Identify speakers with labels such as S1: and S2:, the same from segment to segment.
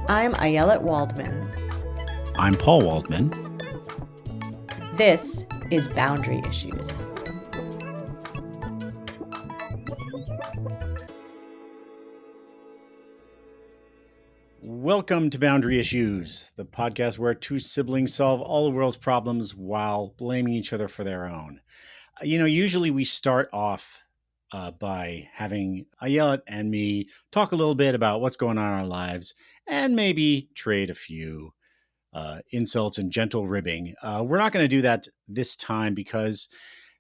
S1: I'm Ayelet Waldman.
S2: I'm Paul Waldman.
S1: This is Boundary Issues.
S2: Welcome to Boundary Issues, the podcast where two siblings solve all the world's problems while blaming each other for their own. Usually we start off by having Ayelet and me talk a little bit about what's going on in our lives and maybe trade a few insults and gentle ribbing. We're not going to do that this time because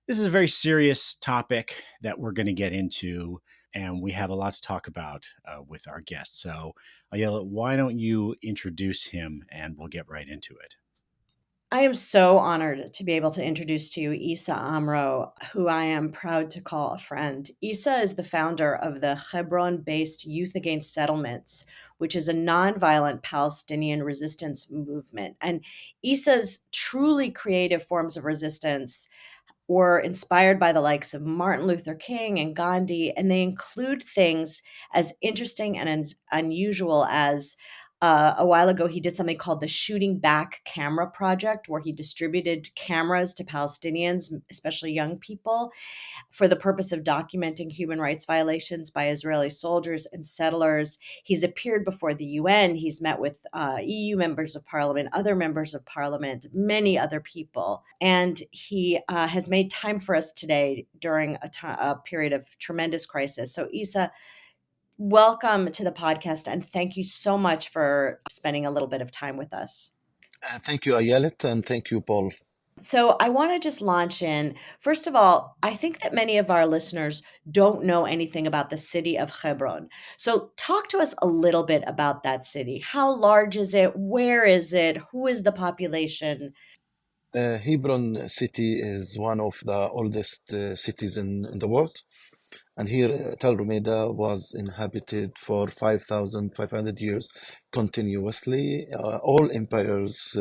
S2: this is a very serious topic that we're going to get into, and we have a lot to talk about with our guest. So, Ayelet, why don't you introduce him and we'll get right into it.
S1: I am so honored to be able to introduce to you Issa Amro, who I am proud to call a friend. Issa is the founder of the Hebron-based Youth Against Settlements, which is a nonviolent Palestinian resistance movement. And Issa's truly creative forms of resistance were inspired by the likes of Martin Luther King and Gandhi, and they include things as interesting and as unusual as a while ago, he did something called the Shooting Back Camera Project, where he distributed cameras to Palestinians, especially young people, for the purpose of documenting human rights violations by Israeli soldiers and settlers. He's appeared before the UN. He's met with EU members of parliament, other members of parliament, many other people. And he has made time for us today during a period of tremendous crisis. So, Issa, welcome to the podcast, and thank you so much for spending a little bit of time with us.
S3: Thank you, Ayelet, and thank you, Paul.
S1: So I want to just launch in. First of all, I think that many of our listeners don't know anything about the city of Hebron. So talk to us a little bit about that city. How large is it? Where is it? Who is the population?
S3: Hebron city is one of the oldest cities in the world. And here, Tel Rumeda was inhabited for 5,500 years continuously. All empires,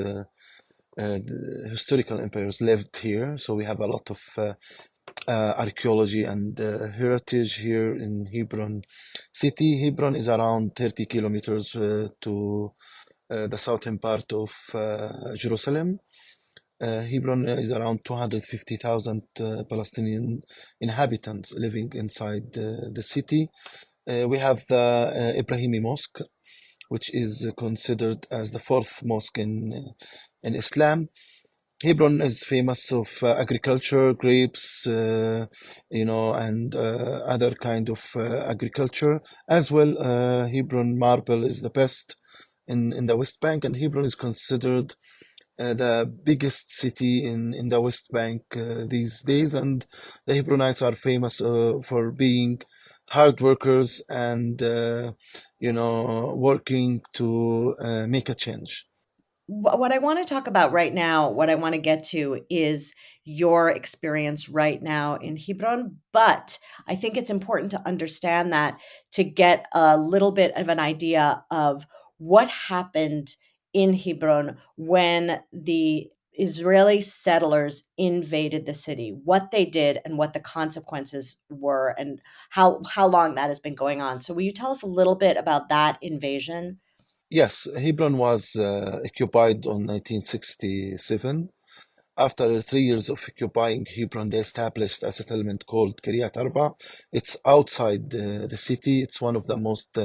S3: historical empires, lived here. So we have a lot of archaeology and heritage here in Hebron city. Hebron is around 30 kilometers to the southern part of Jerusalem. Hebron is around 250,000 Palestinian inhabitants living inside the city. We have the Ibrahimi Mosque, which is considered as the fourth mosque in Islam. Hebron is famous of agriculture, grapes, and other kind of agriculture. As well, Hebron marble is the best in the West Bank, and Hebron is considered the biggest city in the West Bank these days, and the Hebronites are famous for being hard workers and working to make a change.
S1: What I want to talk about right now, what I want to get to is your experience right now in Hebron. But I think it's important to understand that to get a little bit of an idea of what happened in Hebron when the Israeli settlers invaded the city, what they did and what the consequences were, and how long that has been going on. So will you tell us a little bit about that invasion?
S3: Yes, Hebron was occupied on 1967. After 3 years of occupying Hebron, they established a settlement called Kiryat Arba. It's outside the city. It's one of the most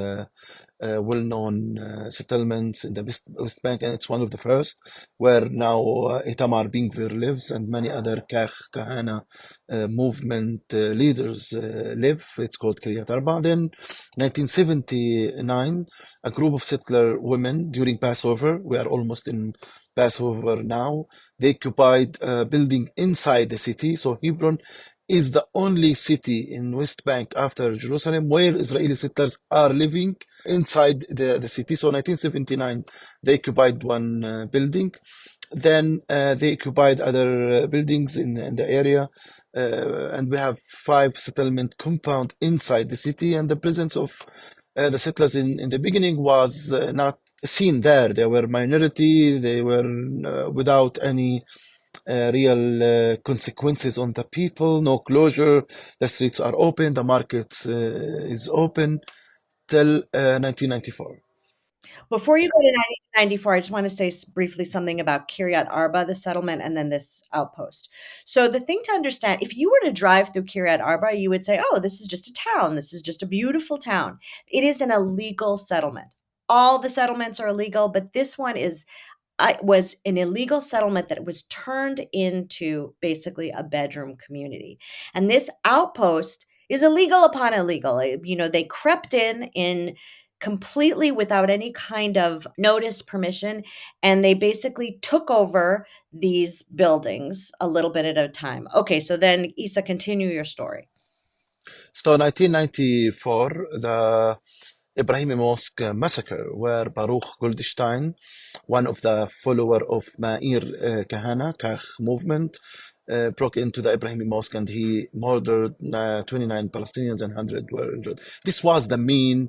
S3: well-known settlements in the West Bank, and it's one of the first where now Itamar Ben-Gvir lives and many other Kahana movement leaders live. It's called Kiryat Arba. Then 1979, a group of settler women during Passover, we are almost in Passover now, they occupied a building inside the city. So Hebron is the only city in West Bank after Jerusalem where Israeli settlers are living inside the city. So 1979, they occupied one building. Then they occupied other buildings in the area. And we have 5 settlement compound inside the city. And the presence of the settlers in the beginning was not seen there. They were minority. They were without any real consequences on the people, no closure. The streets are open, the market is open till 1994.
S1: Before you go to 1994, I just want to say briefly something about Kiryat Arba, the settlement, and then this outpost. So the thing to understand, if you were to drive through Kiryat Arba, you would say, "Oh, this is just a town. This is just a beautiful town." It is an illegal settlement. All the settlements are illegal, but this one is was an illegal settlement that was turned into basically a bedroom community. And this outpost is illegal upon illegal. They crept in completely without any kind of notice, permission, and they basically took over these buildings a little bit at a time. Okay, so then Isa, continue your story.
S3: So 1994, the Ibrahimi Mosque massacre, where Baruch Goldstein, one of the follower of Ma'ir Kahana, Kach movement, broke into the Ibrahimi Mosque and he murdered 29 Palestinians and 100 were injured. This was the main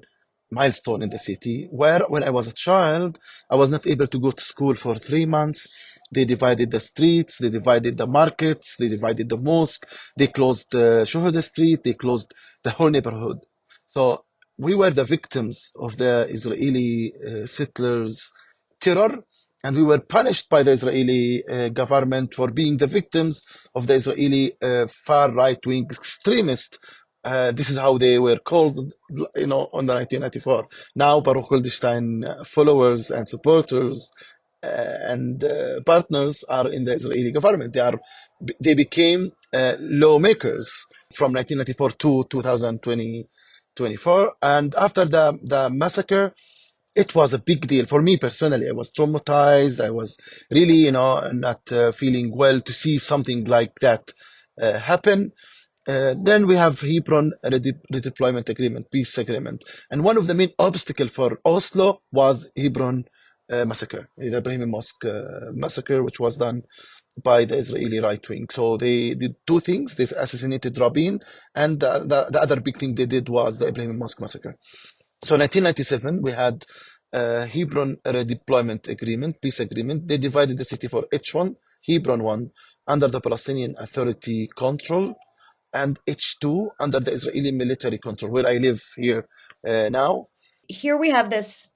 S3: milestone in the city, where when I was a child, I was not able to go to school for 3 months. They divided the streets, they divided the markets, they divided the mosque, they closed Shuhada Street, they closed the whole neighborhood. So we were the victims of the Israeli settlers' terror, and we were punished by the Israeli government for being the victims of the Israeli far right-wing extremists. This is how they were called, on the 1994. Now, Baruch Goldstein followers and supporters and partners are in the Israeli government. They became lawmakers from 1994 to 2024. And after the massacre, it was a big deal for me personally. I was traumatized. I was really, not feeling well to see something like that happen. Then we have Hebron redeployment agreement, peace agreement, and one of the main obstacle for Oslo was Hebron massacre, the Ibrahim Mosque massacre, which was done by the Israeli right wing. So they did two things: they assassinated Rabin, and the other big thing they did was the Ibrahim Mosque massacre. So 1997, we had Hebron redeployment agreement, peace agreement. They divided the city for H1, Hebron 1, under the Palestinian Authority control, and H2 under the Israeli military control, where I live here now.
S1: Here we have this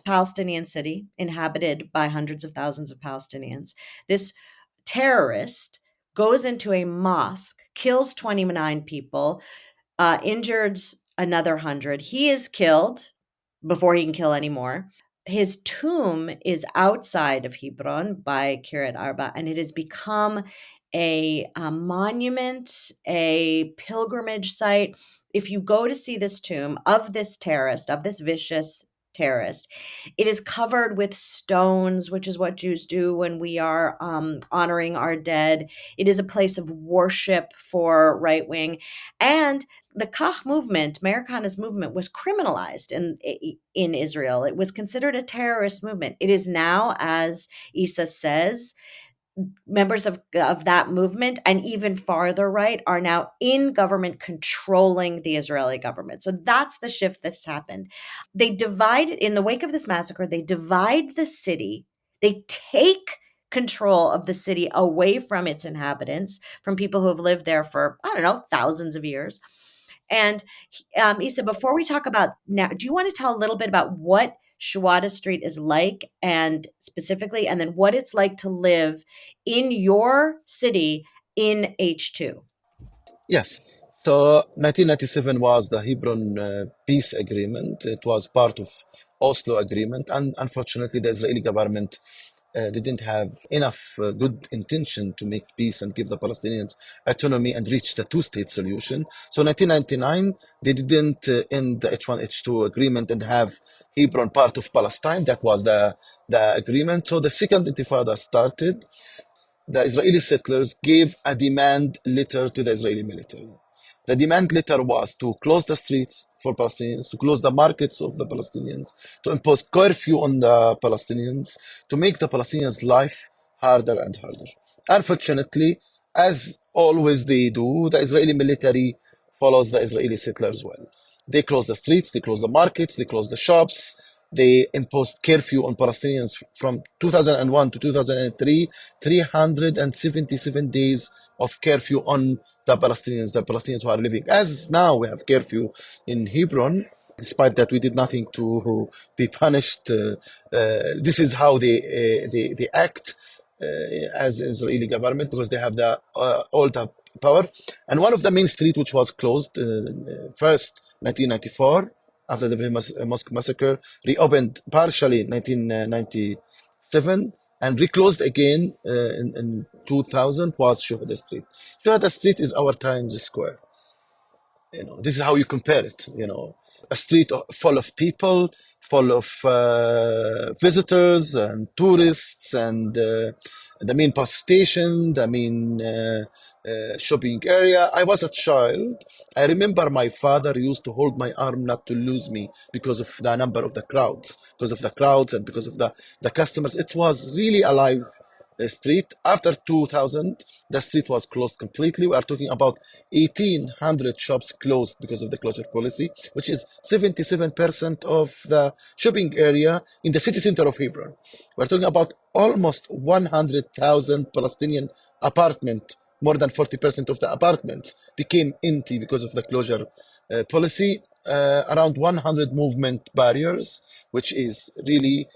S1: Palestinian city inhabited by hundreds of thousands of Palestinians. This terrorist goes into a mosque, kills 29 people, injures another 100. He is killed before he can kill anymore. His tomb is outside of Hebron by Kiryat Arba, and it has become a monument, a pilgrimage site. If you go to see this tomb of this terrorist, of this vicious terrorist, it is covered with stones, which is what Jews do when we are honoring our dead. It is a place of worship for right wing. And the Kach movement, Meir Kahana's movement, was criminalized in Israel. It was considered a terrorist movement. It is now, as Isa says, members of that movement and even farther right are now in government controlling the Israeli government. So that's the shift that's happened. They divide, in the wake of this massacre, they divide the city. They take control of the city away from its inhabitants, from people who have lived there for, I don't know, thousands of years. And Isa, before we talk about now, do you want to tell a little bit about what Shuhada Street is like, and specifically, and then what it's like to live in your city in H2?
S3: Yes. So 1997 was the Hebron peace agreement. It was part of Oslo agreement, and unfortunately, the Israeli government didn't have enough good intention to make peace and give the Palestinians autonomy and reach the two-state solution. So 1999, they didn't end the H1 H2 agreement and have Hebron part of Palestine. That was the agreement. So the second Intifada started. The Israeli settlers gave a demand letter to the Israeli military. The demand letter was to close the streets for Palestinians, to close the markets of the Palestinians, to impose curfew on the Palestinians, to make the Palestinians' life harder and harder. Unfortunately, as always they do, the Israeli military follows the Israeli settlers well. They close the streets, they close the markets, they close the shops, they imposed curfew on Palestinians from 2001 to 2003, 377 days of curfew on the Palestinians who are living. As now we have curfew in Hebron, Despite that, we did nothing to be punished. This is how they act as Israeli government, because they have all the power. And one of the main street which was closed first 1994 after the Mosque massacre, reopened partially in 1997 and reclosed again in 2000, was Shuhada Street. Shuhada Street is our Times Square. This is how you compare it. A street full of people, full of visitors and tourists, and the main bus station, the main shopping area. I was a child. I remember my father used to hold my arm not to lose me because of the number of the crowds, and because of the customers. It was really alive street. After 2000, the street was closed completely. We are talking about 1,800 shops closed because of the closure policy, which is 77% of the shopping area in the city center of Hebron. We're talking about almost 100,000 Palestinian apartments. More than 40% of the apartments became empty because of the closure policy. Around 100 movement barriers, which is really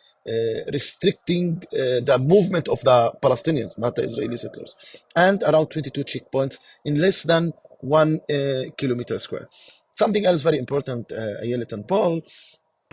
S3: restricting the movement of the Palestinians, not the Israeli settlers, and around 22 checkpoints in less than 1 kilometer square. Something else very important, Ayelet and Paul,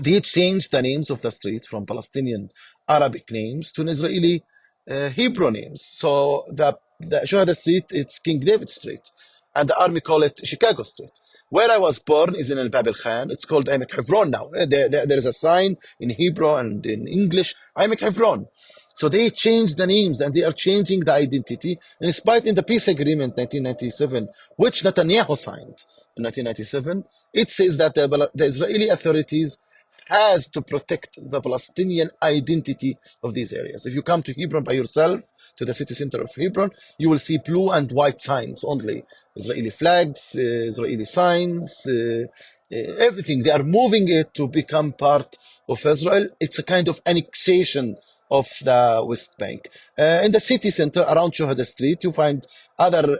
S3: they changed the names of the streets from Palestinian Arabic names to an Israeli Hebrew names. So the Shuhada Street, it's King David Street, and the army call it Chicago Street. Where I was born is in Al Bab al Khan. It's called Amek Hebron now. There is a sign in Hebrew and in English, Amek Hebron. So they changed the names and they are changing the identity. And despite in the peace agreement 1997, which Netanyahu signed in 1997, it says that the Israeli authorities has to protect the Palestinian identity of these areas. If you come to Hebron by yourself, to the city center of Hebron, you will see blue and white signs only. Israeli flags, Israeli signs, everything. They are moving it to become part of Israel. It's a kind of annexation of the West Bank. In the city center around Shuhada Street, you find other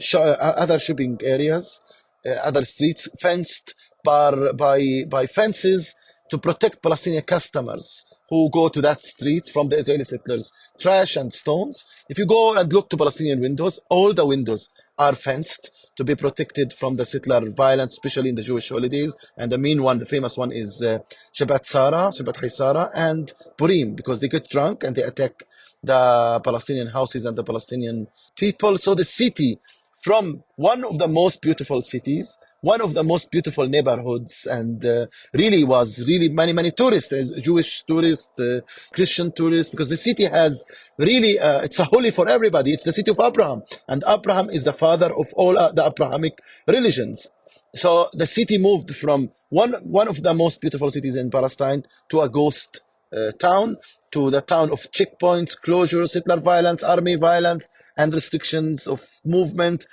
S3: shopping areas, other streets fenced by fences to protect Palestinian customers who go to that street from the Israeli settlers. Trash and stones. If you go and look to Palestinian windows, all the windows are fenced to be protected from the settler violence, especially in the Jewish holidays. And the main one, the famous one, is Shabbat Haysara, and Purim, because they get drunk and they attack the Palestinian houses and the Palestinian people. So the city, from one of the most beautiful cities, one of the most beautiful neighborhoods, and really was really many tourists, Jewish tourists, Christian tourists, because the city has really it's a holy for everybody. It's the city of Abraham, and Abraham is the father of all the Abrahamic religions. So the city moved from one of the most beautiful cities in Palestine to a ghost town, to the town of checkpoints, closures, settler violence, army violence, and restrictions of movement.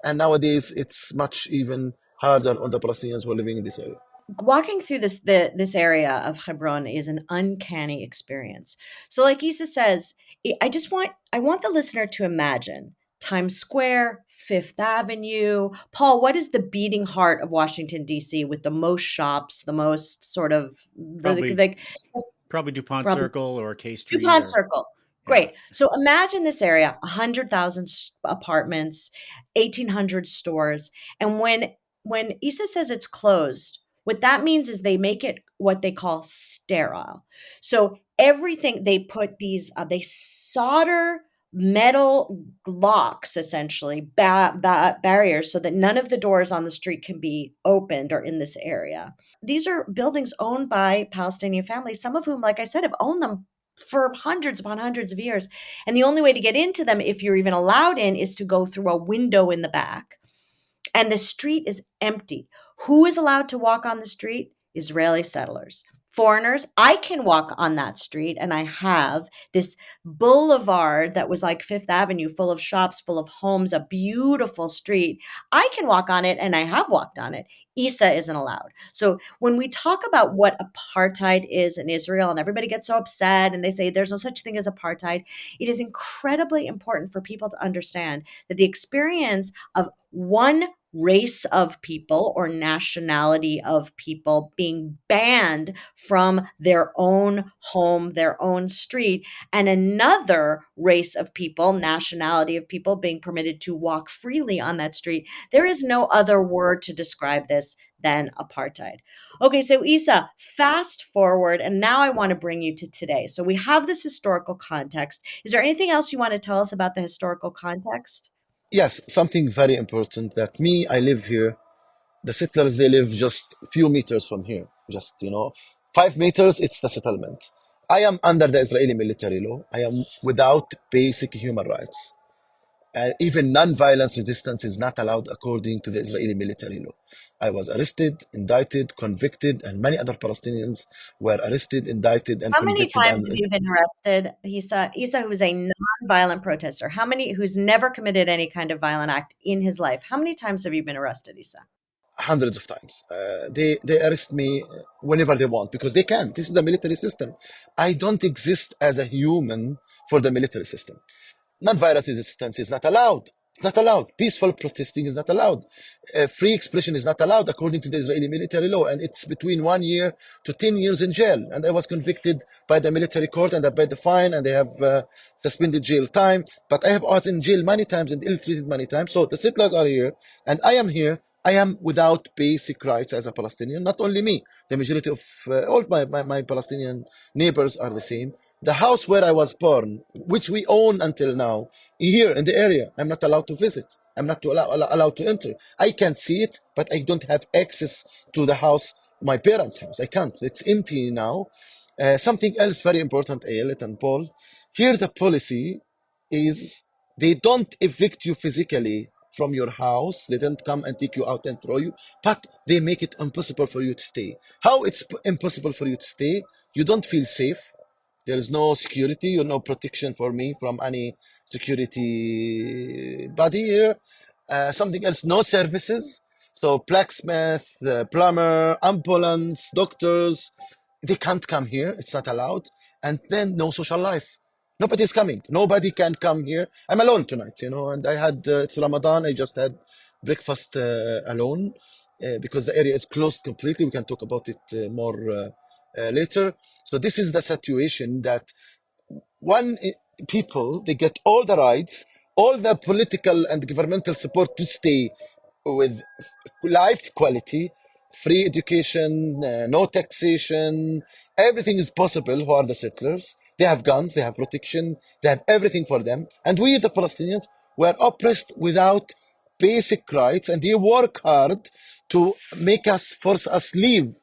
S3: And nowadays, it's much even harder on the Palestinians who are living in this area.
S1: Walking through this area of Hebron is an uncanny experience. So, like Isa says, I want the listener to imagine Times Square, Fifth Avenue. Paul, what is the beating heart of Washington D.C. with the most shops, the most sort of
S2: Probably DuPont Circle or K Street.
S1: DuPont Circle. Great. So imagine this area, 100,000 apartments, 1,800 stores. And when Isa says it's closed, what that means is they make it what they call sterile. So everything, they put these, they solder metal locks, essentially, barriers, so that none of the doors on the street can be opened or in this area. These are buildings owned by Palestinian families, some of whom, like I said, have owned them for hundreds upon hundreds of years. And the only way to get into them, if you're even allowed in, is to go through a window in the back. And the street is empty. Who is allowed to walk on the street? Israeli settlers. Foreigners, I can walk on that street, and I have this boulevard that was like Fifth Avenue, full of shops, full of homes, a beautiful street. I can walk on it, and I have walked on it. Isa isn't allowed. So when we talk about what apartheid is in Israel, and everybody gets so upset and they say there's no such thing as apartheid, it is incredibly important for people to understand that the experience of one race of people or nationality of people being banned from their own home, their own street, and another race of people, nationality of people being permitted to walk freely on that street. There is no other word to describe this than apartheid. Okay, so Isa, fast forward, and now I want to bring you to today. So we have this historical context. Is there anything else you want to tell us about the historical context?
S3: Yes, something very important that I live here. The settlers, they live just a few meters from here. Just, 5 meters, it's the settlement. I am under the Israeli military law. I am without basic human rights. Even non-violence resistance is not allowed according to the Israeli military law. I was arrested, indicted, convicted, and many other Palestinians were arrested, indicted, and
S1: How many
S3: convicted.
S1: times have you been arrested, Isa? Isa, who's a non-violent protester, who's never committed any kind of violent act in his life. How many times have you been arrested, Isa?
S3: Hundreds of times. They arrest me whenever they want because they can. This is the military system. I don't exist as a human for the military system. Non-violent resistance is not allowed. It's not allowed. Peaceful protesting is not allowed. Free expression is not allowed according to the Israeli military law, and it's between 1 year to 10 years in jail. And I was convicted by the military court, and I paid the fine, and they have suspended jail time. But I was in jail many times and ill-treated many times. So the settlers are here, and I am here. I am without basic rights as a Palestinian. Not only me, the majority of all my Palestinian neighbors are the same. The house where I was born, which we own until now, here in the area, I'm not allowed to visit. I'm not allowed to enter. I can't see it, but I don't have access to the house, my parents' house. I can't. It's empty now. Something else very important, Ayelet and Paul. Here, the policy is they don't evict you physically from your house. They don't come and take you out and throw you, but they make it impossible for you to stay. How it's impossible for you to stay? You don't feel safe. There is no security or no protection for me from any security body here. Something else, no services. So blacksmith, the plumber, ambulance, doctors, they can't come here. It's not allowed. And then no social life. Nobody's coming. Nobody can come here. I'm alone tonight, and it's Ramadan. I just had breakfast alone because the area is closed completely. We can talk about it more later. So this is the situation that one people, they get all the rights, all the political and governmental support to stay with life quality, free education, no taxation, everything is possible. Who are the settlers? They have guns, they have protection, they have everything for them. And we, the Palestinians, were oppressed without basic rights, and they work hard to force us leave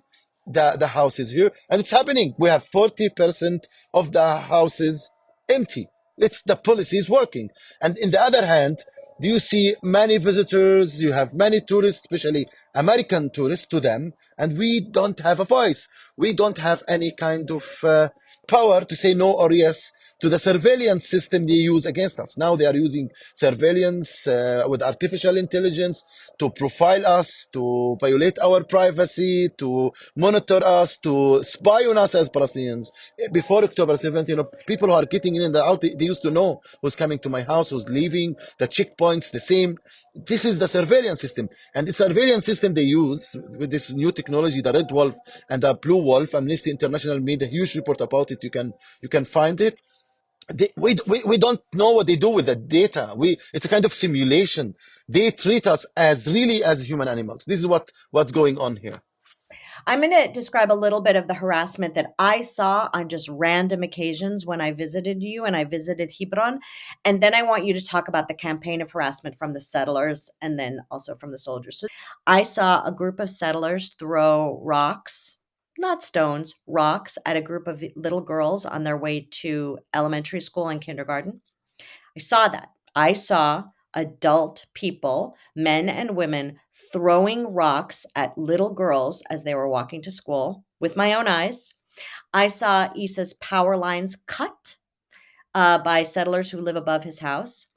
S3: the houses here, and it's happening. We have 40% of the houses empty. It's the policy is working. And in the other hand, do you see many visitors? You have many tourists, especially American tourists, to them, and we don't have a voice. We don't have any kind of power to say no or yes to the surveillance system they use against us. Now they are using surveillance with artificial intelligence to profile us, to violate our privacy, to monitor us, to spy on us as Palestinians. Before October 7th, people who are getting in and out, they used to know who's coming to my house, who's leaving, the checkpoints, the same. This is the surveillance system. And the surveillance system they use with this new technology, the Red Wolf and the Blue Wolf, Amnesty International made a huge report about it. You can find it. We don't know what they do with the data. It's a kind of simulation. They treat us as really as human animals. This is what's going on here.
S1: I'm going to describe a little bit of the harassment that I saw on just random occasions when I visited you and I visited Hebron. And then I want you to talk about the campaign of harassment from the settlers and then also from the soldiers. So I saw a group of settlers throw rocks, not stones, rocks at a group of little girls on their way to elementary school and kindergarten. I saw that. I saw adult people, men and women, throwing rocks at little girls as they were walking to school with my own eyes. I saw Isa's power lines cut by settlers who live above his house.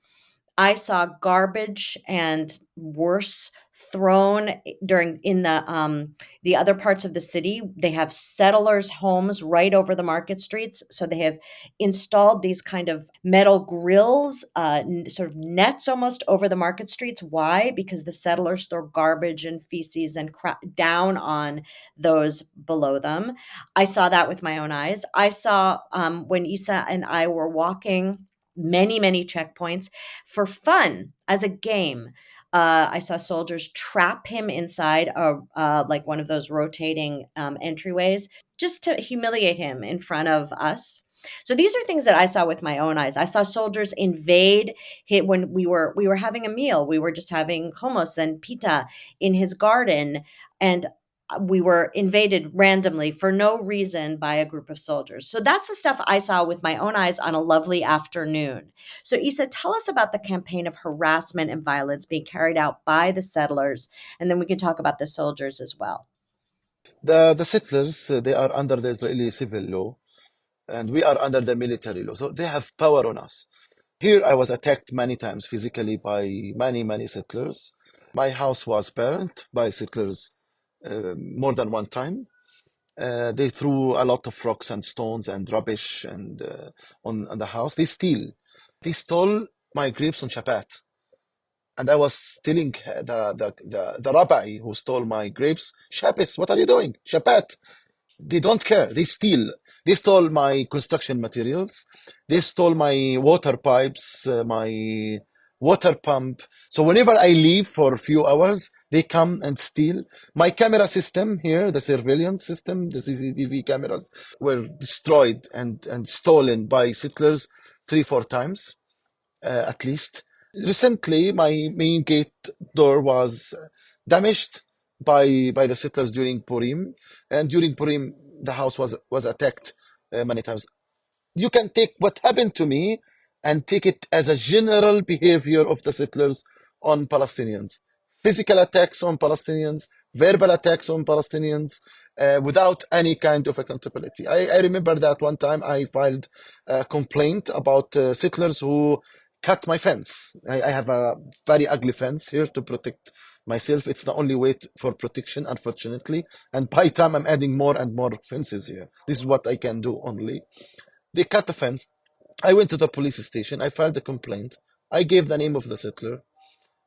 S1: I saw garbage and worse thrown during in the other parts of the city. They have settlers' homes right over the market streets, so they have installed these kind of metal grills, sort of nets almost over the market streets. Why? Because the settlers throw garbage and feces and crap down on those below them. I saw that with my own eyes. I saw when Isa and I were walking many checkpoints for fun as a game. I saw soldiers trap him inside like one of those rotating entryways just to humiliate him in front of us. So these are things that I saw with my own eyes. I saw soldiers invade hit when we were having a meal. We were just having hummus and pita in his garden, and we were invaded randomly for no reason by a group of soldiers. So that's the stuff I saw with my own eyes on a lovely afternoon. So, Isa, tell us about the campaign of harassment and violence being carried out by the settlers, and then we can talk about the soldiers as well.
S3: The settlers, they are under the Israeli civil law, and we are under the military law. So they have power on us. Here I was attacked many times physically by many settlers. My house was burned by settlers more than one time. They threw a lot of rocks and stones and rubbish and on the house. They stole my grapes on Shabbat. And I was telling the rabbi who stole my grapes, Shabbos, what are you doing? Shabbat. They don't care. They steal. They stole my construction materials. They stole my water pipes, my water pump. So whenever I leave for a few hours, they come and steal. My camera system here, the surveillance system, the CCTV cameras, were destroyed and stolen by settlers 3, 4 times, at least. Recently, my main gate door was damaged by the settlers during Purim, and during Purim, the house was attacked many times. You can take what happened to me and take it as a general behavior of the settlers on Palestinians. Physical attacks on Palestinians, verbal attacks on Palestinians, without any kind of accountability. I remember that one time I filed a complaint about settlers who cut my fence. I have a very ugly fence here to protect myself. It's the only way for protection, unfortunately. And by time I'm adding more and more fences here. This is what I can do only. They cut the fence. I went to the police station. I filed a complaint. I gave the name of the settler.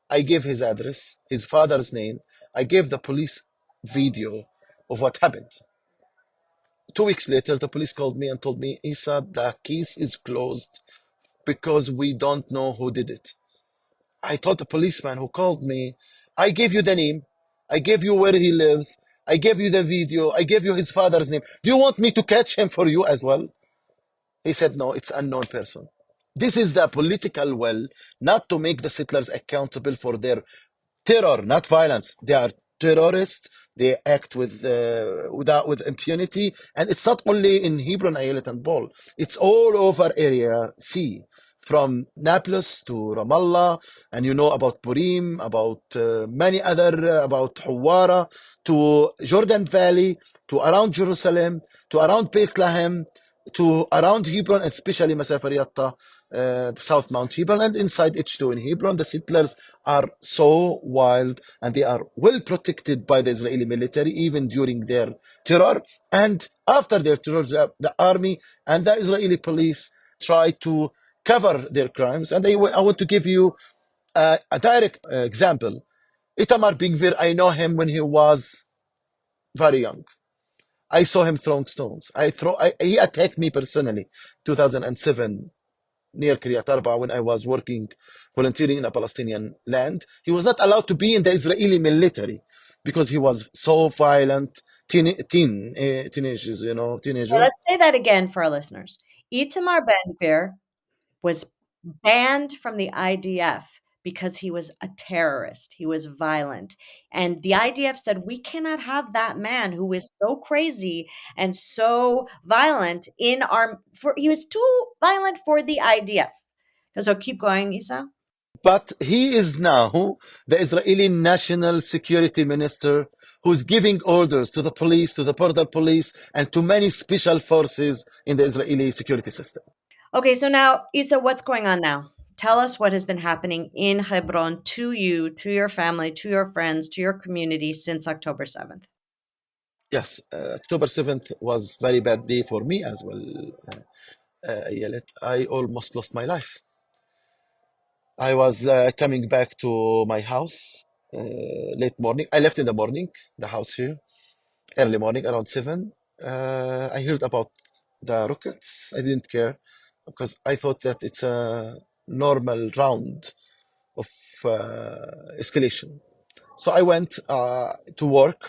S3: I gave his address, his father's name. I gave the police video of what happened. 2 weeks later, the police called me and told me, Isa, the case is closed because we don't know who did it. I told the policeman who called me, I gave you the name. I gave you where he lives. I gave you the video. I gave you his father's name. Do you want me to catch him for you as well? He said, no, it's unknown person. This is the political will, not to make the settlers accountable for their terror, not violence. They are terrorists. They act with impunity, and it's not only in Hebron, Ayelet, and Bol. It's all over Area C, from Nablus to Ramallah, and you know about Purim, about many other, about Hawara, to Jordan Valley, to around Jerusalem, to around Bethlehem, to around Hebron, especially Masafer Yatta, South Mount Hebron, and inside H2 in Hebron. The settlers are so wild, and they are well protected by the Israeli military, even during their terror. And after their terror, the army and the Israeli police try to cover their crimes. And I want to give you a direct example. Itamar Ben-Gvir, I know him when he was very young. I saw him throwing stones. He attacked me personally, 2007, near Kiryat Arba, when I was volunteering in a Palestinian land. He was not allowed to be in the Israeli military because he was so violent. Teenagers,
S1: Well,
S3: teenager.
S1: let's say that again for our listeners. Itamar Ben-Gvir was banned from the IDF because he was a terrorist. He was violent. And the IDF said, we cannot have that man who is so crazy and so violent he was too violent for the IDF. So keep going, Isa.
S3: But he is now the Israeli National Security Minister, who's giving orders to the police, to the border police, and to many special forces in the Israeli security system.
S1: Okay, so now, Isa, what's going on now? Tell us what has been happening in Hebron to you, to your family, to your friends, to your community since October 7th.
S3: Yes, October 7th was very bad day for me as well, Ayelet. I almost lost my life. I was coming back to my house late morning. I left in the morning, the house here, early morning, around 7. I heard about the rockets. I didn't care because I thought that it's a normal round of escalation. So I went to work.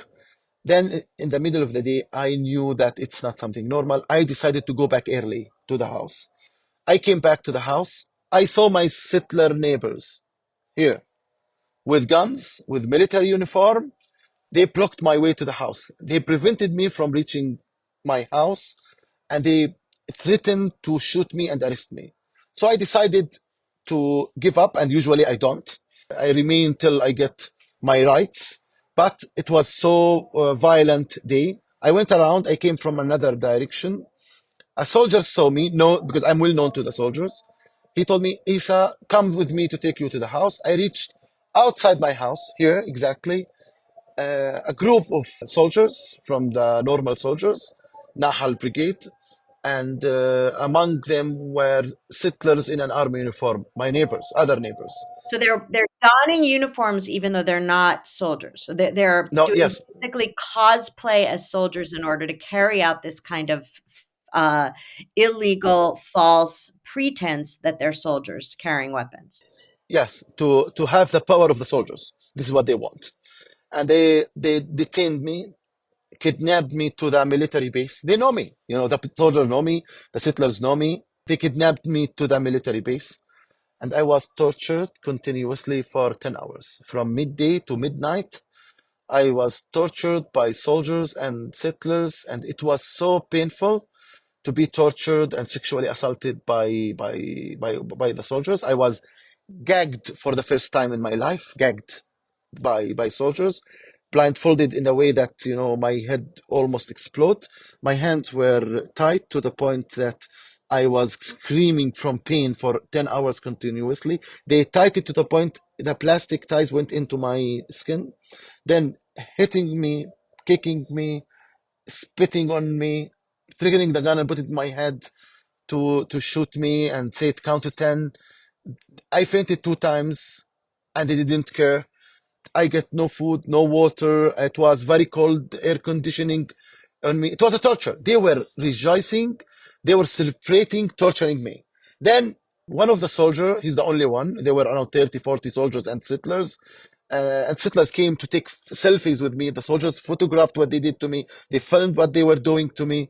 S3: Then, in the middle of the day, I knew that it's not something normal. I decided to go back early to the house. I came back to the house. I saw my settler neighbors here with guns, with military uniform. They blocked my way to the house. They prevented me from reaching my house, and they threatened to shoot me and arrest me. So I decided to give up, and usually I don't. I remain till I get my rights. But it was so violent day. I went around. I came from another direction. A soldier saw me, no, because I'm well known to the soldiers. He told me, Isa, come with me to take you to the house. I reached outside my house, here exactly, a group of soldiers from the normal soldiers, Nahal Brigade, and among them were settlers in an army uniform, my neighbors, other neighbors.
S1: So they're donning uniforms even though they're not soldiers. So they're
S3: No,
S1: doing
S3: yes,
S1: basically cosplay as soldiers in order to carry out this kind of uh, illegal, false pretense that they're soldiers carrying weapons.
S3: yes, to have the power of the soldiers. This is what they want. And they detained me, kidnapped me to the military base. They know me. You know, the soldiers know me, the settlers know me. They kidnapped me to the military base, and I was tortured continuously for 10 hours. From midday to midnight, I was tortured by soldiers and settlers, and it was so painful to be tortured and sexually assaulted by the soldiers. I was gagged for the first time in my life, gagged by soldiers, blindfolded in a way that my head almost exploded. My hands were tied to the point that I was screaming from pain for 10 hours continuously. They tied it to the point the plastic ties went into my skin, then hitting me, kicking me, spitting on me, triggering the gun and put it in my head to shoot me and say it count to 10. I fainted 2 times and they didn't care. I get no food, no water. It was very cold, air conditioning on me. It was a torture. They were rejoicing. They were celebrating, torturing me. Then one of the soldiers, he's the only one. There were around 30, 40 soldiers and settlers. And settlers came to take selfies with me. The soldiers photographed what they did to me. They filmed what they were doing to me.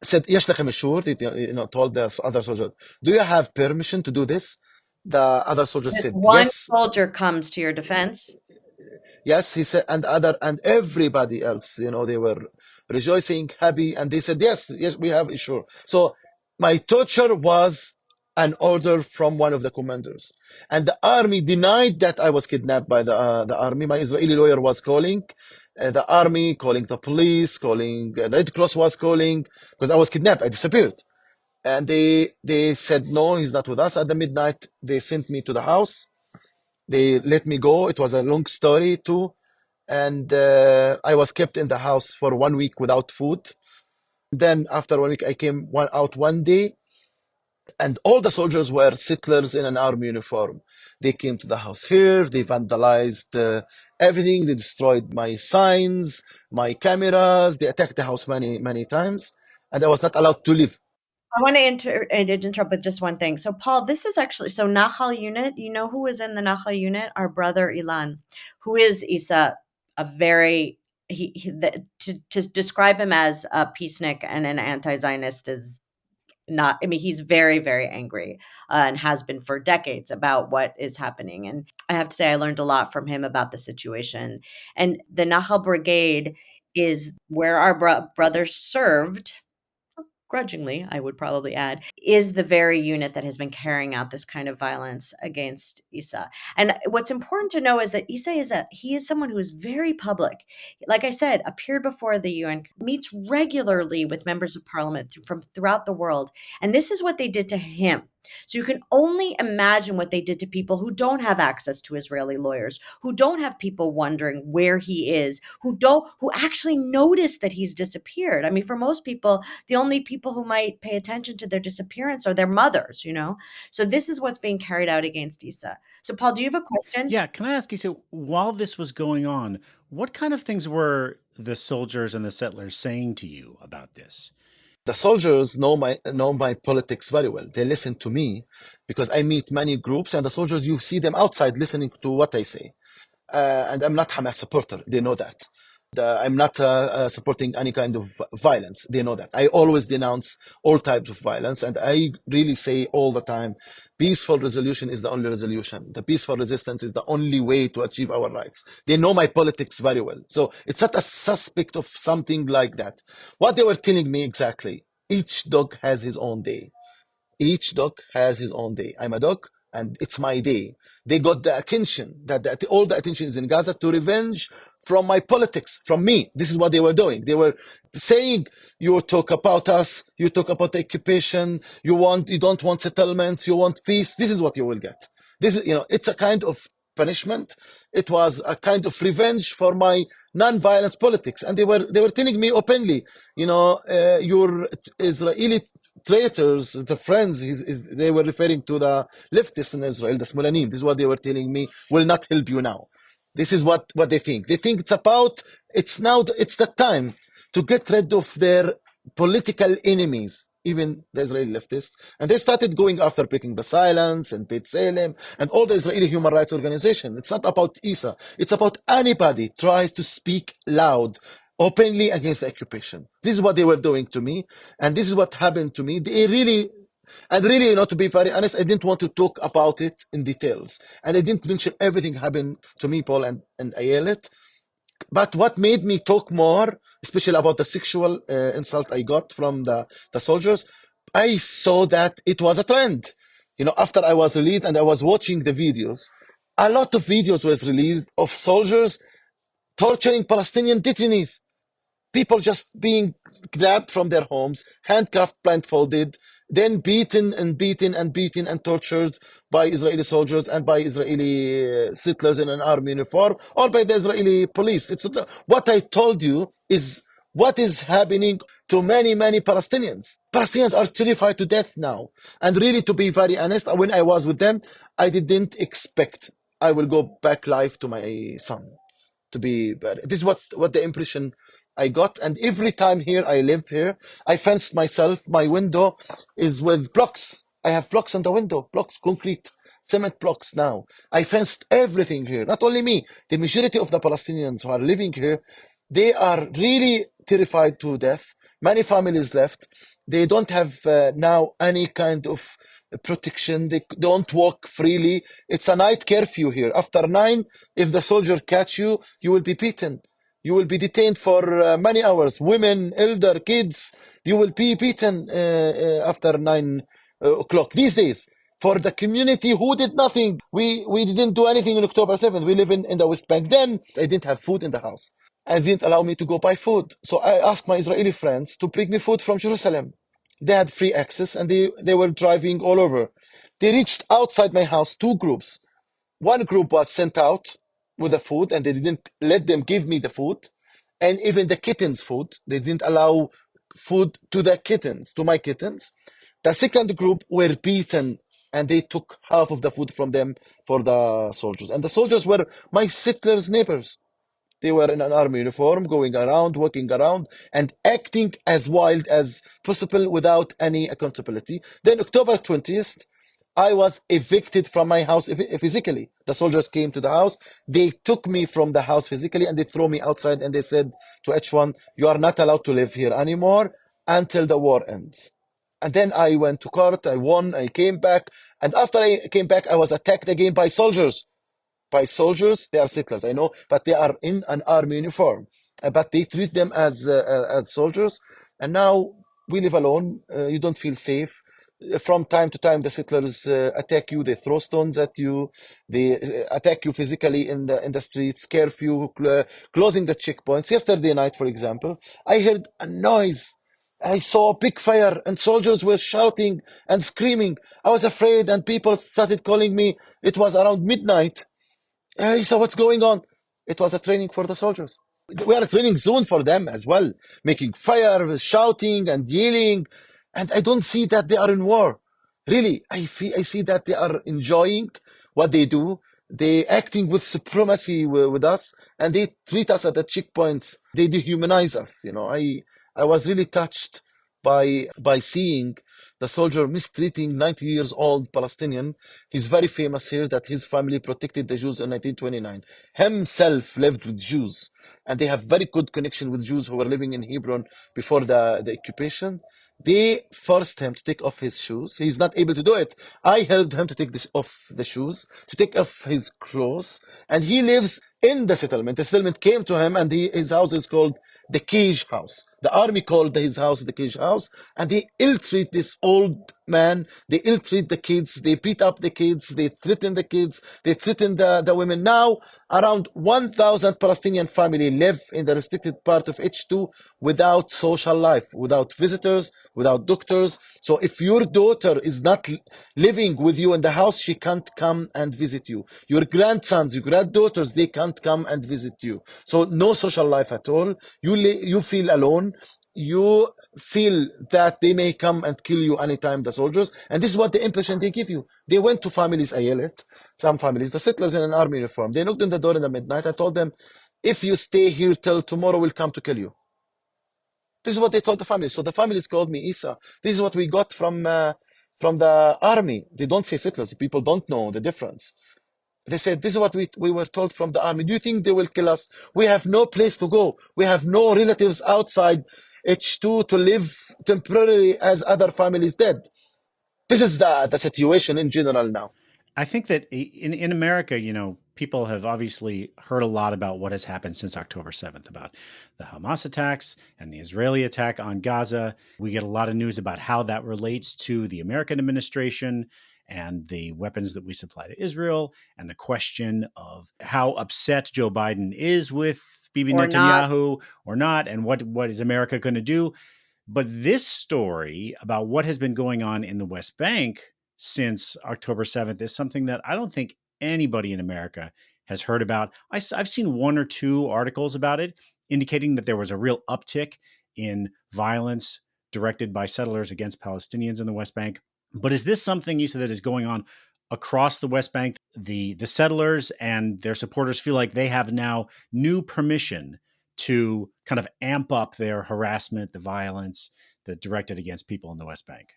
S3: Said, "Yesh lechem ishur," told the other soldier, "Do you have permission to do this?" The other soldier
S1: If
S3: said,
S1: one
S3: "Yes."
S1: soldier comes to your defense,
S3: Yes, he said, and everybody else, they were rejoicing, happy, and they said, yes, yes, we have issue. So my torture was an order from one of the commanders, and the army denied that I was kidnapped by the army. My Israeli lawyer was calling the army, calling the police, calling the Red Cross was calling because I was kidnapped. I disappeared, and they said no, he's not with us. At the midnight, they sent me to the house. They let me go. It was a long story too. And I was kept in the house for 1 week without food. Then after 1 week, I came out one day, and all the soldiers were settlers in an army uniform. They came to the house here. They vandalized everything. They destroyed my signs, my cameras. They attacked the house many, many times, and I was not allowed to leave.
S1: I want to interrupt with just one thing. So, Paul, this is actually so Nahal unit. You know who is in the Nahal unit? Our brother Ilan, who is Isa, a very to describe him as a peacenik and an anti-Zionist is not. I mean, he's very very angry and has been for decades about what is happening. And I have to say, I learned a lot from him about the situation. And the Nahal Brigade is where our brothers served grudgingly, I would probably add, is the very unit that has been carrying out this kind of violence against Issa. And what's important to know is that Issa he is someone who is very public. Like I said, appeared before the UN, meets regularly with members of parliament from throughout the world. And this is what they did to him. So you can only imagine what they did to people who don't have access to Israeli lawyers, who don't have people wondering where he is, who actually notice that he's disappeared. I mean, for most people, the only people who might pay attention to their disappearance are their mothers, you know? So this is what's being carried out against Issa. So Paul, do you have a question?
S2: Yeah, can I ask you, so while this was going on, what kind of things were the soldiers and the settlers saying to you about this?
S3: The soldiers know my politics very well. They listen to me because I meet many groups, and the soldiers, you see them outside listening to what I say. And I'm not Hamas supporter. They know that. I'm not supporting any kind of violence. They know that. I always denounce all types of violence, and I really say all the time, peaceful resolution is the only resolution. The peaceful resistance is the only way to achieve our rights. They know my politics very well. So it's not a suspect of something like that. What they were telling me exactly, each dog has his own day. Each dog has his own day. I'm a dog, and it's my day. They got the attention that all the attention is in Gaza to revenge from my politics, from me. This is what they were doing. They were saying, "You talk about us. You talk about the occupation. You don't want settlements. You want peace. This is what you will get." This is, it's a kind of punishment. It was a kind of revenge for my non-violence politics, and they were telling me openly, your Israeli traitors, the friends, they were referring to the leftists in Israel, the Smolanim. This is what they were telling me, will not help you now. This is what they think. They think it's the time to get rid of their political enemies, even the Israeli leftists. And they started going after Breaking the Silence and Beit Salem and all the Israeli human rights organizations. It's not about Issa. It's about anybody tries to speak loud openly against the occupation. This is what they were doing to me, and this is what happened to me. And really, to be very honest, I didn't want to talk about it in details, and I didn't mention everything happened to me, Paul and Ayelet. But what made me talk more, especially about the sexual insult I got from the soldiers, I saw that it was a trend. After I was released and I was watching the videos, a lot of videos was released of soldiers torturing Palestinian detainees. People just being grabbed from their homes, handcuffed, blindfolded, then beaten and beaten and beaten and tortured by Israeli soldiers and by Israeli settlers in an army uniform or by the Israeli police. What I told you is what is happening to many, many Palestinians. Palestinians are terrified to death now. And really, to be very honest, when I was with them, I didn't expect I will go back live to my son. This is what the impression I got. And every time I live here, I fenced myself. My window is with blocks. I have blocks on the window, blocks, concrete, cement blocks now. I fenced everything here. Not only me, the majority of the Palestinians who are living here, they are really terrified to death. Many families left. They don't have now any kind of protection. They don't walk freely. It's a night curfew here. After 9, if the soldier catch you, you will be beaten. You will be detained for many hours. Women, elder, kids, you will be beaten after 9 o'clock. These days, for the community who did nothing, we didn't do anything on October 7th. We live in the West Bank. Then I didn't have food in the house. And didn't allow me to go buy food. So I asked my Israeli friends to bring me food from Jerusalem. They had free access and they were driving all over. They reached outside my house, 2 groups. One group was sent out with the food and they didn't let them give me the food. And even the kittens' food, they didn't allow food to my kittens. The second group were beaten and they took half of the food from them for the soldiers. And the soldiers were my settlers' neighbors. They were in an army uniform, going around, walking around, and acting as wild as possible without any accountability. Then October 20th, I was evicted from my house physically. The soldiers came to the house. They took me from the house physically and they threw me outside and they said to H1, you are not allowed to live here anymore until the war ends. And then I went to court. I won. I came back. And after I came back, I was attacked again by soldiers. They are settlers, I know, but they are in an army uniform. But they treat them as soldiers. And now we live alone. You don't feel safe. From time to time, the settlers attack you. They throw stones at you. They attack you physically in the streets, curfew, closing the checkpoints. Yesterday night, for example, I heard a noise. I saw a big fire and soldiers were shouting and screaming. I was afraid and people started calling me. It was around midnight. Hey, so what's going on? It was a training for the soldiers. We are a training zone for them as well, making fire, shouting and yelling. And I don't see that they are in war. Really, I see that they are enjoying what they do. They acting with supremacy with us, and they treat us at the checkpoints. They dehumanize us. I was really touched by seeing the soldier mistreating 90 years old Palestinian. He's very famous here that his family protected the Jews in 1929. Himself lived with Jews, and they have very good connection with Jews who were living in Hebron before the occupation. They forced him to take off his shoes. He's not able to do it. I helped him to take off the shoes, to take off his clothes, and he lives in the settlement. The settlement came to him, and his house is called the cage house. The army called his house the cage house, and they ill-treat this old man. They ill-treat the kids. They beat up the kids. They threaten the kids. They threaten the women. Now, around 1,000 Palestinian families live in the restricted part of H2 without social life, without visitors, without doctors. So if your daughter is not living with you in the house, she can't come and visit you. Your grandsons, your granddaughters, they can't come and visit you. So no social life at all. You feel alone. You feel that they may come and kill you anytime, the soldiers. And this is what the impression they give you. They went to families, Ayelet, some families, the settlers in an army uniform. They knocked on the door in the midnight. I told them, if you stay here till tomorrow, we'll come to kill you. This is what they told the families. So the families called me Isa. This is what we got from the army. They don't say settlers. People don't know the difference. They said, this is what we were told from the army. Do you think they will kill us? We have no place to go. We have no relatives outside H2 to live temporarily as other families did. This is the situation in general now.
S2: I think that in America, people have obviously heard a lot about what has happened since October 7th, about the Hamas attacks and the Israeli attack on Gaza. We get a lot of news about how that relates to the American administration and the weapons that we supply to Israel, and the question of how upset Joe Biden is with Bibi Netanyahu or not, and what is America going to do. But this story about what has been going on in the West Bank since October 7th is something that I don't think anybody in America has heard about. I've seen one or two articles about it indicating that there was a real uptick in violence directed by settlers against Palestinians in the West Bank. But is this something, Isa, that is going on across the West Bank? The settlers and their supporters feel like they have now new permission to kind of amp up their harassment, the violence that directed against people in the West Bank.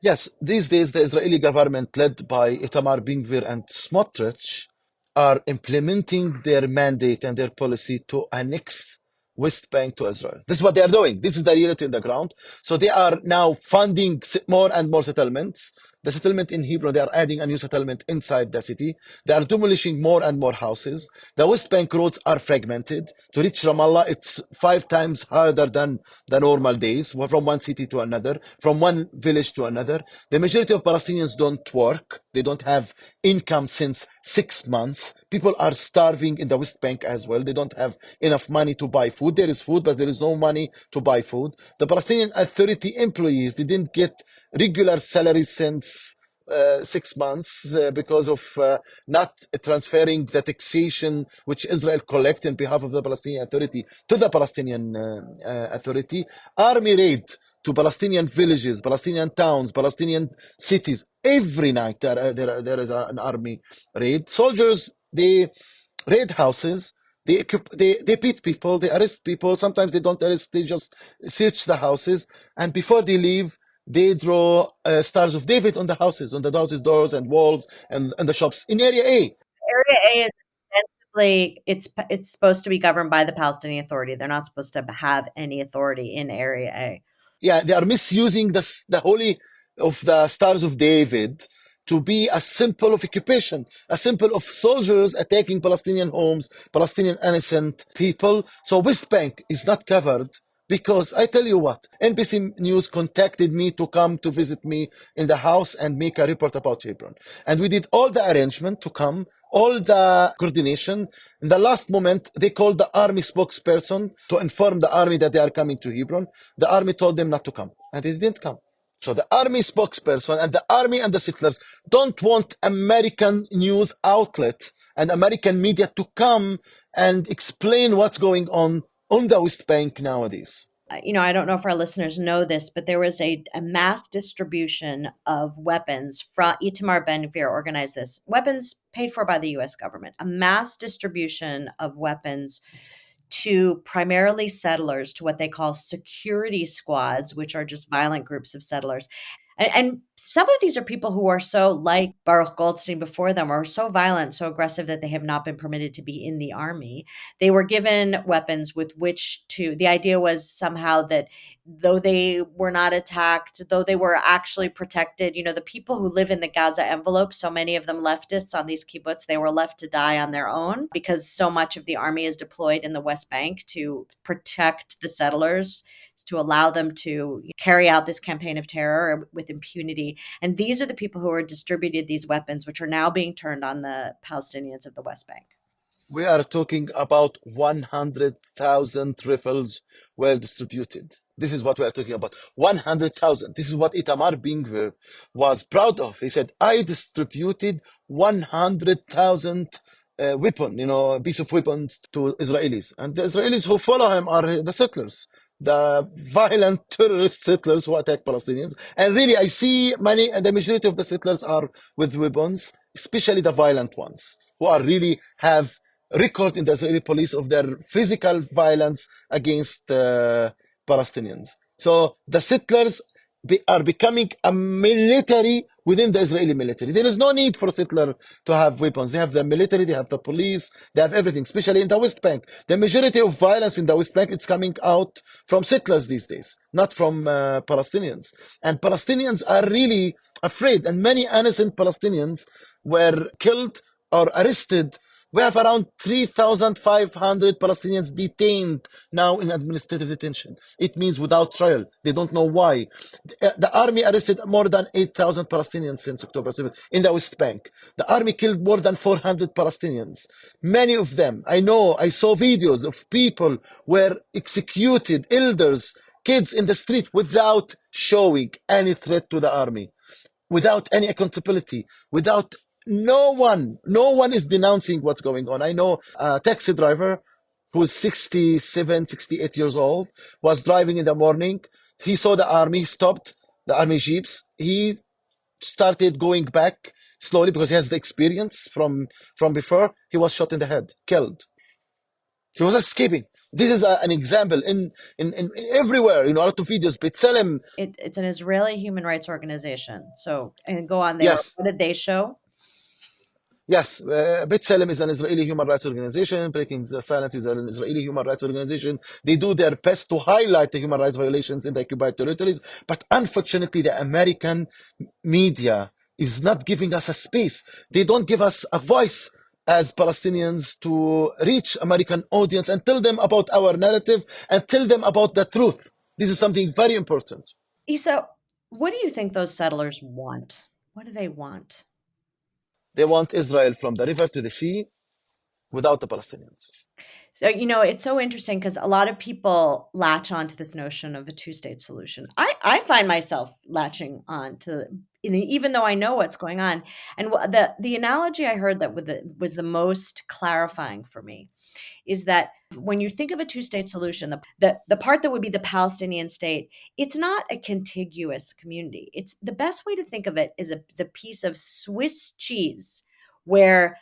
S3: Yes, these days the Israeli government, led by Itamar Ben-Gvir and Smotrich, are implementing their mandate and their policy to annex West Bank to Israel. This is what they are doing. This is the reality on the ground. So they are now funding more and more settlements. The settlement in Hebron, they are adding a new settlement inside the city. They are demolishing more and more houses. The West Bank roads are fragmented. To reach Ramallah, it's 5 times harder than the normal days, from one city to another, from one village to another. The majority of Palestinians don't work. They don't have income since 6 months. People are starving in the West Bank as well. They don't have enough money to buy food. There is food, but there is no money to buy food. The Palestinian Authority employees, they didn't get regular salaries since 6 months because of not transferring the taxation which Israel collect on behalf of the Palestinian Authority to the Palestinian Authority. Army raid to Palestinian villages, Palestinian towns, Palestinian cities. Every night there is an army raid. Soldiers, they raid houses. They beat people, they arrest people. Sometimes they don't arrest, they just search the houses. And before they leave, they draw stars of David on the houses doors and walls and the shops in Area A.
S1: Area A is ostensibly, it's supposed to be governed by the Palestinian Authority. They're not supposed to have any authority in Area A.
S3: Yeah, they are misusing the holy of the stars of David to be a symbol of occupation, a symbol of soldiers attacking Palestinian homes, Palestinian innocent people. So West Bank is not covered Because I tell you what, NBC News contacted me to come to visit me in the house and make a report about Hebron. And we did all the arrangement to come, all the coordination. In the last moment, they called the army spokesperson to inform the army that they are coming to Hebron. The army told them not to come, and they didn't come. So the army spokesperson and the army and the settlers don't want American news outlets and American media to come and explain what's going on the West Bank nowadays.
S1: I don't know if our listeners know this, but there was a mass distribution of weapons from Itamar Ben-Gvir organized this. Weapons paid for by the US government, a mass distribution of weapons to primarily settlers, to what they call security squads, which are just violent groups of settlers. And some of these are people who are so, like Baruch Goldstein before them, are so violent, so aggressive that they have not been permitted to be in the army. They were given weapons with which to, the idea was somehow that though they were not attacked, though they were actually protected, the people who live in the Gaza envelope, so many of them leftists on these kibbutz, they were left to die on their own because so much of the army is deployed in the West Bank to protect the settlers, to allow them to carry out this campaign of terror with impunity. And these are the people who are distributed these weapons, which are now being turned on the Palestinians of the West Bank.
S3: We are talking about 100,000 rifles were distributed. This is what we are talking about. 100,000. This is what Itamar Ben-Gvir was proud of. He said, I distributed 100,000 piece of weapons to Israelis. And the Israelis who follow him are the settlers, the violent terrorist settlers who attack Palestinians. And really, I see the majority of the settlers are with weapons, especially the violent ones, who are really have record in the Israeli police of their physical violence against Palestinians. So the settlers are becoming a military within the Israeli military. There is no need for settlers to have weapons. They have the military, they have the police, they have everything, especially in the West Bank. The majority of violence in the West Bank is coming out from settlers these days, not from Palestinians. And Palestinians are really afraid, and many innocent Palestinians were killed or arrested. We have around 3,500 Palestinians detained now in administrative detention. It means without trial. They don't know why. The army arrested more than 8,000 Palestinians since October 7th in the West Bank. The army killed more than 400 Palestinians. Many of them, I saw videos of people were executed, elders, kids in the street without showing any threat to the army, without any accountability, without no one is denouncing what's going on. I know a taxi driver who's 67, 68 years old, was driving in the morning. He saw the army, stopped the army jeeps. He started going back slowly because he has the experience from before. He was shot in the head, killed. He was escaping. This is an example in everywhere, a lot of videos. B'Tselem.
S1: It's an Israeli human rights organization. So, and go on there.
S3: Yes.
S1: What did they show?
S3: Yes, B'Tselem is an Israeli human rights organization. Breaking the Silence is an Israeli human rights organization. They do their best to highlight the human rights violations in the occupied territories. But unfortunately, the American media is not giving us a space. They don't give us a voice as Palestinians to reach American audience and tell them about our narrative and tell them about the truth. This is something very important.
S1: Isa, what do you think those settlers want? What do they want?
S3: They want Israel from the river to the sea without the Palestinians.
S1: So, it's so interesting because a lot of people latch on to this notion of a two-state solution. I find myself latching on to, even though I know what's going on. And the analogy I heard that was the most clarifying for me is that when you think of a two-state solution, the part that would be the Palestinian state, it's not a contiguous community. It's the best way to think of it is a piece of Swiss cheese where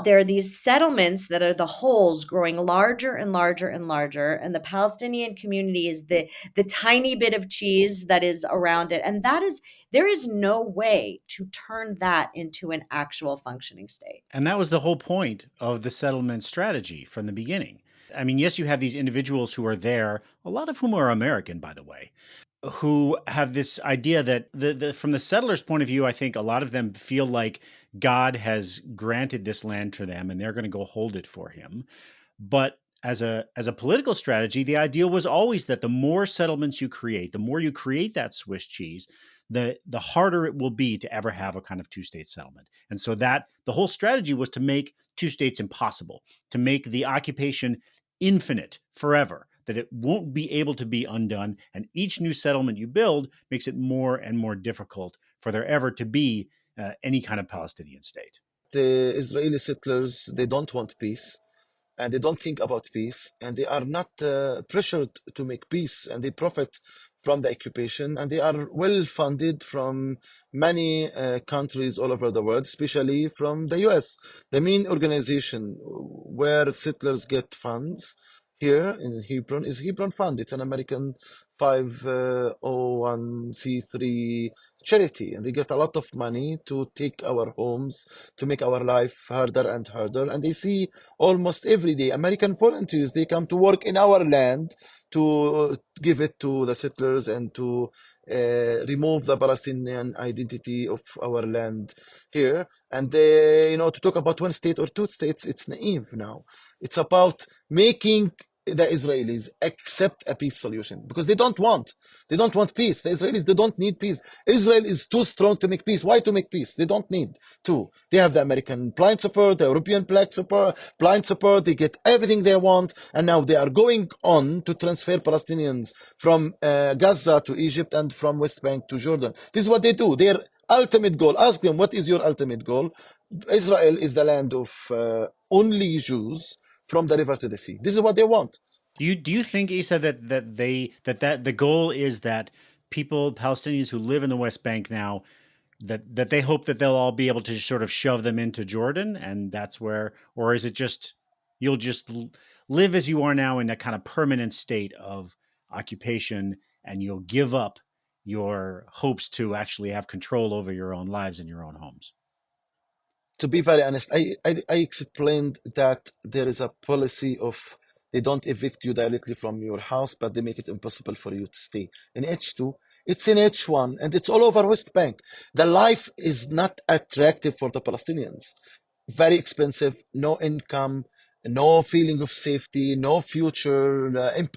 S1: there are these settlements that are the holes growing larger and larger and larger, and the Palestinian community is the tiny bit of cheese that is around it. And there is no way to turn that into an actual functioning state.
S2: And that was the whole point of the settlement strategy from the beginning. I mean, yes, you have these individuals who are there, a lot of whom are American, by the way, who have this idea that from the settlers' point of view, I think a lot of them feel like God has granted this land to them and they're going to go hold it for him. But as a political strategy, the ideal was always that the more settlements you create, the more you create that Swiss cheese, the harder it will be to ever have a kind of two-state settlement. And so that the whole strategy was to make two states impossible, to make the occupation infinite forever, that it won't be able to be undone. And each new settlement you build makes it more and more difficult for there ever to be any kind of Palestinian state.
S3: The Israeli settlers, they don't want peace, and they don't think about peace, and they are not pressured to make peace, and they profit from the occupation, and they are well funded from many countries all over the world, especially from the US. The main organization where settlers get funds here in Hebron is Hebron Fund. It's an American 501c3 charity, and they get a lot of money to take our homes, to make our life harder and harder. And they see almost every day American volunteers, they come to work in our land to give it to the settlers and to remove the Palestinian identity of our land here. And they, to talk about one state or two states, it's naive now. It's about making the Israelis accept a peace solution, because they don't want peace. The Israelis, they don't need peace. Israel is too strong to make peace. Why to make peace? They don't need to. They have the American blind support, the European blind support. They get everything they want, and now they are going on to transfer Palestinians from Gaza to Egypt and from West Bank to Jordan. This is what they do. Their ultimate goal. Ask them, what is your ultimate goal? Israel is the land of only Jews from the river to the sea. This is what they want.
S2: Do you think, Isa, that the goal is that people, Palestinians who live in the West Bank now, that they hope that they'll all be able to sort of shove them into Jordan, and that's where, or is it just you'll just live as you are now in a kind of permanent state of occupation, and you'll give up your hopes to actually have control over your own lives and your own homes?
S3: To be very honest, I explained that there is a policy of they don't evict you directly from your house, but they make it impossible for you to stay. In H2, it's in H1, and it's all over West Bank. The life is not attractive for the Palestinians. Very expensive, no income, no feeling of safety, no future,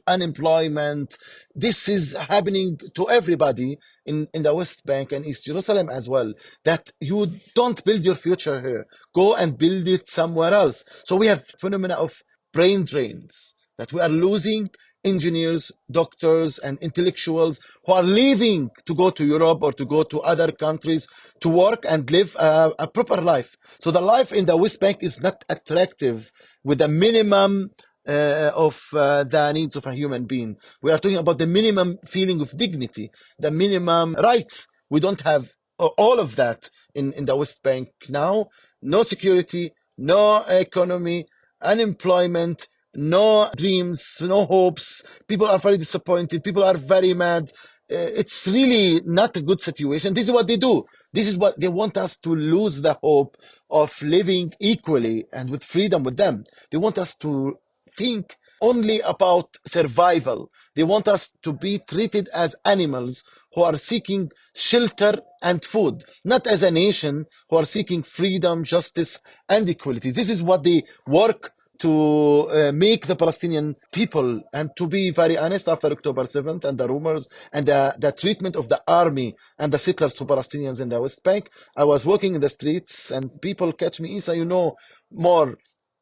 S3: unemployment. This is happening to everybody in the West Bank and East Jerusalem as well, that you don't build your future here. Go and build it somewhere else. So we have phenomena of brain drains, that we are losing engineers, doctors, and intellectuals who are leaving to go to Europe or to go to other countries to work and live a proper life. So the life in the West Bank is not attractive with the minimum of the needs of a human being. We are talking about the minimum feeling of dignity, the minimum rights. We don't have all of that in the West Bank now. No security, no economy, unemployment, no dreams, no hopes. People are very disappointed. People are very mad. It's really not a good situation. This is what they do. This is what they want us to lose the hope of living equally and with freedom with them. They want us to think only about survival. They want us to be treated as animals who are seeking shelter and food, not as a nation who are seeking freedom, justice, and equality. This is what they work to make the Palestinian people. And to be very honest, after October 7th and the rumors and the treatment of the army and the settlers to Palestinians in the West Bank, I was walking in the streets and people catch me, Isa, you know more.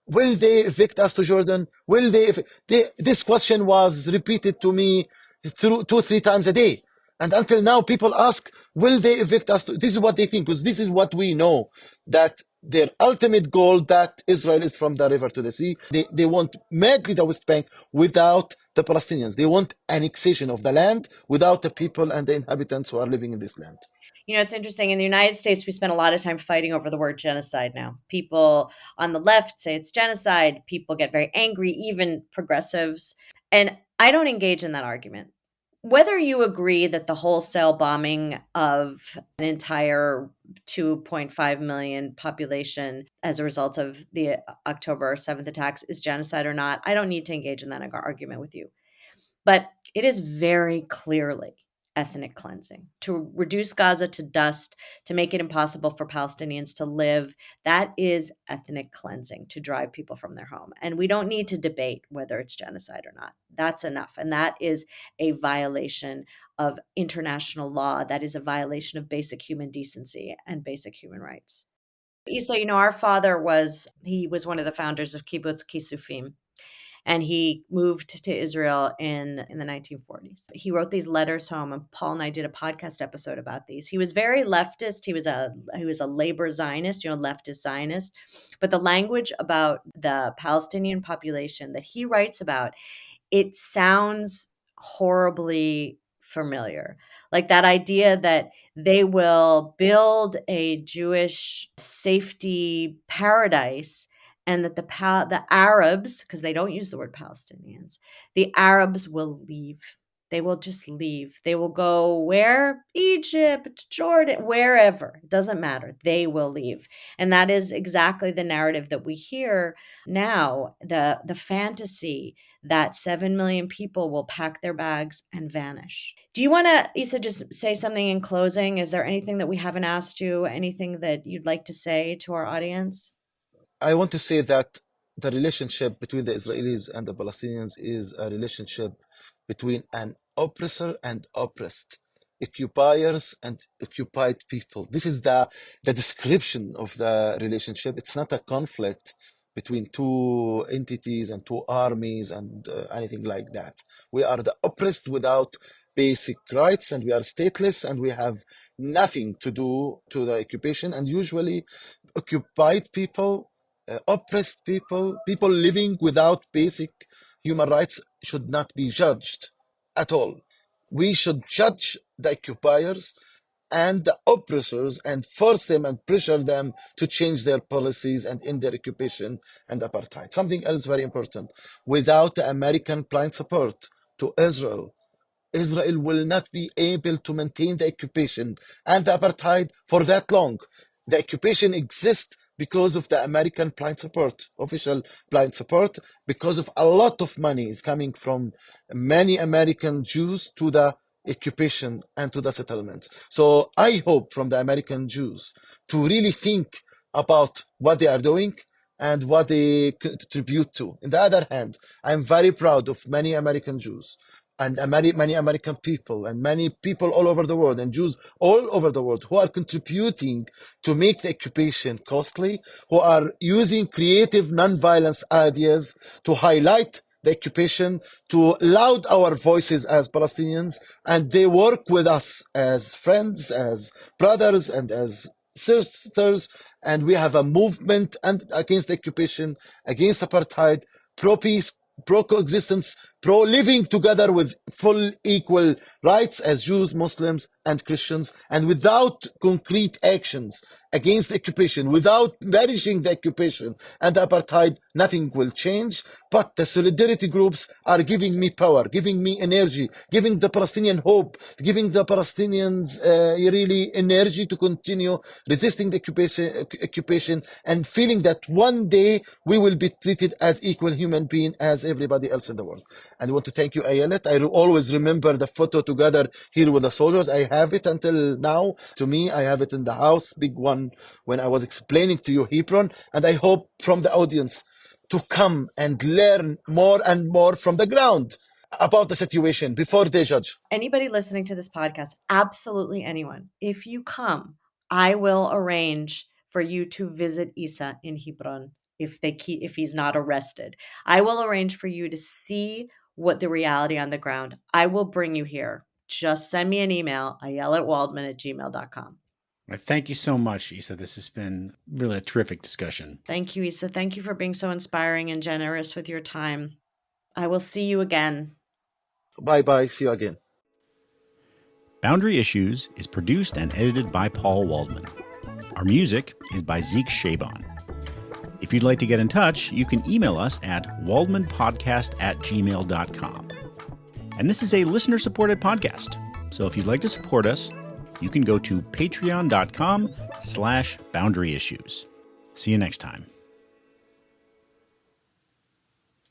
S3: Will they evict us to Jordan? Will this question was repeated to me through 2-3 times a day. And until now, people ask, will they evict us? This is what they think, because this is what we know, that their ultimate goal, that Israel is from the river to the sea. They want madly the West Bank without the Palestinians. They want annexation of the land without the people and the inhabitants who are living in this land.
S1: You know, it's interesting. In the United States, we spend a lot of time fighting over the word genocide now. People on the left say it's genocide. People get very angry, even progressives. And I don't engage in that argument. Whether you agree that the wholesale bombing of an entire 2.5 million population as a result of the October 7th attacks is genocide or not, I don't need to engage in that argument with you. But it is very clearly ethnic cleansing. To reduce Gaza to dust, to make it impossible for Palestinians to live, that is ethnic cleansing, to drive people from their home. And we don't need to debate whether it's genocide or not. That's enough. And that is a violation of international law. That is a violation of basic human decency and basic human rights. Isa, our father was one of the founders of Kibbutz Kisufim, and he moved to Israel in the 1940s. He wrote these letters home, and Paul and I did a podcast episode about these. He was very leftist. He was a labor Zionist, leftist Zionist. But the language about the Palestinian population that he writes about, it sounds horribly familiar. Like that idea that they will build a Jewish safety paradise, and that the Arabs, because they don't use the word Palestinians, the Arabs will leave. They will just leave. They will go where? Egypt, Jordan, wherever. It doesn't matter. They will leave. And that is exactly the narrative that we hear now, the fantasy that 7 million people will pack their bags and vanish. Do you want to, Isa, just say something in closing? Is there anything that we haven't asked you? Anything that you'd like to say to our audience?
S3: I want to say that the relationship between the Israelis and the Palestinians is a relationship between an oppressor and oppressed, occupiers and occupied people. This is the description of the relationship. It's not a conflict between two entities and two armies and anything like that. We are the oppressed without basic rights, and we are stateless, and we have nothing to do to the occupation. And usually occupied people, oppressed people, people living without basic human rights should not be judged at all. We should judge the occupiers and the oppressors and force them and pressure them to change their policies and end their occupation and apartheid. Something else very important. Without the American blind support to Israel, Israel will not be able to maintain the occupation and the apartheid for that long. The occupation exists because of the American blind support, official blind support, because of a lot of money is coming from many American Jews to the occupation and to the settlements. So I hope from the American Jews to really think about what they are doing and what they contribute to. On the other hand, I'm very proud of many American Jews and many American people and many people all over the world and Jews all over the world who are contributing to make the occupation costly, who are using creative non-violence ideas to highlight the occupation, to loud our voices as Palestinians, and they work with us as friends, as brothers, and as sisters, and we have a movement against the occupation, against apartheid, pro-peace, pro-coexistence, pro-living together with full equal rights as Jews, Muslims, and Christians, and without concrete actions against the occupation, without banishing the occupation and the apartheid, nothing will change. But the solidarity groups are giving me power, giving me energy, giving the Palestinian hope, giving the Palestinians really energy to continue resisting the occupation and feeling that one day we will be treated as equal human beings as everybody else in the world. And I want to thank you, Ayelet. I always remember the photo together here with the soldiers. I have it until now. To me, I have it in the house, big one, when I was explaining to you Hebron. And I hope from the audience to come and learn more and more from the ground about the situation before they judge.
S1: Anybody listening to this podcast, absolutely anyone, if you come, I will arrange for you to visit Isa in Hebron if he's not arrested. I will arrange for you to see what the reality on the ground. I will bring you here. Just send me an email, ayeletwaldman@gmail.com.
S2: Thank you so much, Isa. This has been really a terrific discussion.
S1: Thank you, Isa. Thank you for being so inspiring and generous with your time. I will see you again.
S3: Bye-bye. See you again.
S2: Boundary Issues is produced and edited by Paul Waldman. Our music is by Zeke Shaban. If you'd like to get in touch, you can email us at waldmanpodcast@gmail.com. And this is a listener-supported podcast. So if you'd like to support us, you can go to patreon.com/boundaryissues. See you next time.